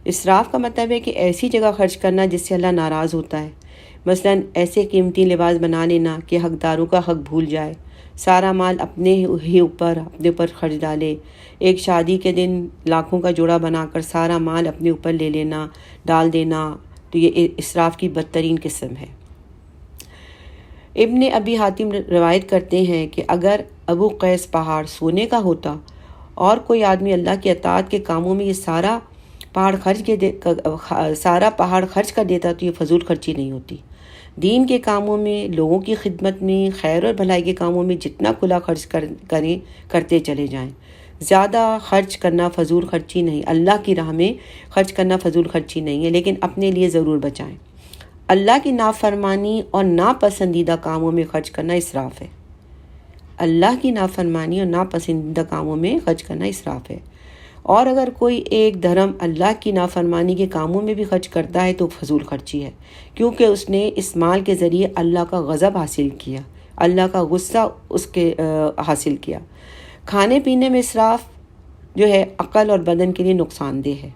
اسراف کا مطلب ہے کہ ایسی جگہ خرچ کرنا جس سے اللہ ناراض ہوتا ہے، مثلاً ایسے قیمتی لباس بنا لینا کہ حقداروں کا حق بھول جائے، سارا مال اپنے اوپر خرچ ڈالے، ایک شادی کے دن لاکھوں کا جوڑا بنا کر سارا مال اپنے اوپر لے لینا، ڈال دینا، تو یہ اسراف کی بدترین قسم ہے۔ ابن ابی حاتم روایت کرتے ہیں کہ اگر ابو قیس پہاڑ سونے کا ہوتا اور کوئی آدمی اللہ کی اطاعت کے کاموں میں یہ سارا پہاڑ خرچ کر دیتا تو یہ فضول خرچی نہیں ہوتی۔ دین کے کاموں میں، لوگوں کی خدمت میں، خیر اور بھلائی کے کاموں میں جتنا کھلا خرچ کرتے چلے جائیں۔ زیادہ خرچ کرنا فضول خرچی نہیں، اللہ کی راہ میں خرچ کرنا فضول خرچی نہیں ہے، لیکن اپنے لیے ضرور بچائیں۔ اللہ کی نافرمانی اور ناپسندیدہ کاموں میں خرچ کرنا اسراف ہے۔ اللہ کی نافرمانی اور ناپسندیدہ کاموں میں خرچ کرنا اسراف ہے۔ اور اگر کوئی ایک درہم اللہ کی نافرمانی کے کاموں میں بھی خرچ کرتا ہے تو فضول خرچی ہے، کیونکہ اس نے اس مال کے ذریعے اللہ کا غضب حاصل کیا، اللہ کا غصہ اس کے حاصل کیا۔ کھانے پینے میں اسراف جو ہے عقل اور بدن کے لیے نقصان دہ ہے۔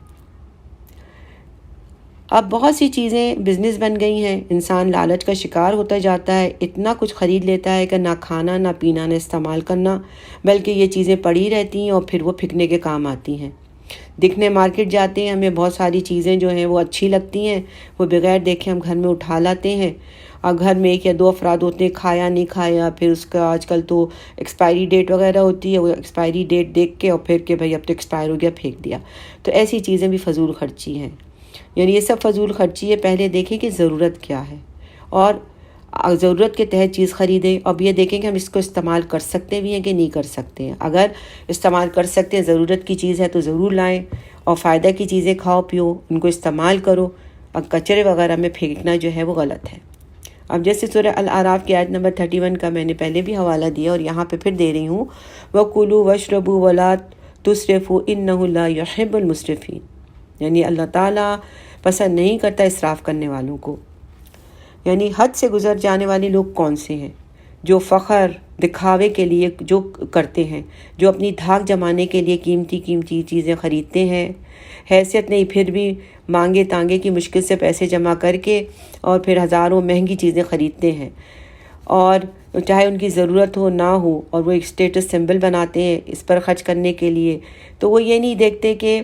اب بہت سی چیزیں بزنس بن گئی ہیں، انسان لالچ کا شکار ہوتا جاتا ہے، اتنا کچھ خرید لیتا ہے کہ نہ کھانا نہ پینا نہ استعمال کرنا، بلکہ یہ چیزیں پڑی رہتی ہیں اور پھر وہ پھینکنے کے کام آتی ہیں۔ دکھنے مارکیٹ جاتے ہیں، ہمیں بہت ساری چیزیں جو ہیں وہ اچھی لگتی ہیں، وہ بغیر دیکھے ہم گھر میں اٹھا لاتے ہیں، اور گھر میں 1 یا 2 افراد ہوتے ہیں، کھایا نہیں کھایا، پھر اس کا آج کل تو ایکسپائری ڈیٹ وغیرہ ہوتی ہے، وہ ایکسپائری ڈیٹ دیکھ کے اور پھر کہ بھائی اب تو ایکسپائر ہو گیا، پھینک دیا۔ تو ایسی چیزیں بھی فضول خرچی ہیں، یعنی یہ سب فضول خرچی ہے۔ پہلے دیکھیں کہ ضرورت کیا ہے اور ضرورت کے تحت چیز خریدیں، اب یہ دیکھیں کہ ہم اس کو استعمال کر سکتے بھی ہیں کہ نہیں کر سکتے ہیں۔ اگر استعمال کر سکتے ہیں، ضرورت کی چیز ہے تو ضرور لائیں، اور فائدہ کی چیزیں کھاؤ پیو، ان کو استعمال کرو، اور کچرے وغیرہ میں پھینکنا جو ہے وہ غلط ہے۔ اب جیسے سورہ الاعراف کی آیت نمبر 31 کا میں نے پہلے بھی حوالہ دیا اور یہاں پہ پھر دے رہی ہوں، وَكُلُوا وَاشْرَبُوا وَلَا تُسْرِفُوا إِنَّهُ لَا يُحِبُّ الْمُسْرِفِينَ، یعنی اللہ تعالیٰ پسند نہیں کرتا اسراف کرنے والوں کو۔ یعنی حد سے گزر جانے والے لوگ کون سے ہیں؟ جو فخر دکھاوے کے لیے جو کرتے ہیں، جو اپنی دھاک جمانے کے لیے قیمتی چیزیں خریدتے ہیں، حیثیت نہیں پھر بھی مانگے تانگے کی مشکل سے پیسے جمع کر کے اور پھر ہزاروں مہنگی چیزیں خریدتے ہیں، اور چاہے ان کی ضرورت ہو نہ ہو، اور وہ ایک اسٹیٹس سمبل بناتے ہیں اس پر خرچ کرنے کے لیے، تو وہ یہ نہیں دیکھتے کہ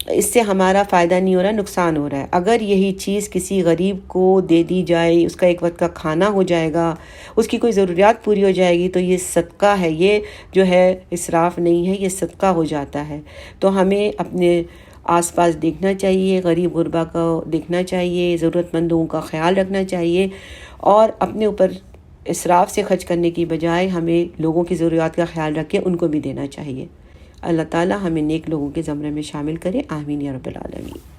اس سے ہمارا فائدہ نہیں ہو رہا، نقصان ہو رہا ہے۔ اگر یہی چیز کسی غریب کو دے دی جائے، اس کا ایک وقت کا کھانا ہو جائے گا، اس کی کوئی ضروریات پوری ہو جائے گی، تو یہ صدقہ ہے، یہ جو ہے اسراف نہیں ہے، یہ صدقہ ہو جاتا ہے۔ تو ہمیں اپنے آس پاس دیکھنا چاہیے، غریب غربا کو دیکھنا چاہیے، ضرورت مندوں کا خیال رکھنا چاہیے، اور اپنے اوپر اسراف سے خرچ کرنے کی بجائے ہمیں لوگوں کی ضروریات کا خیال رکھ کے ان کو بھی دینا چاہیے۔ اللہ تعالیٰ ہمیں نیک لوگوں کے زمرے میں شامل کرے، آمین یا رب العالمین۔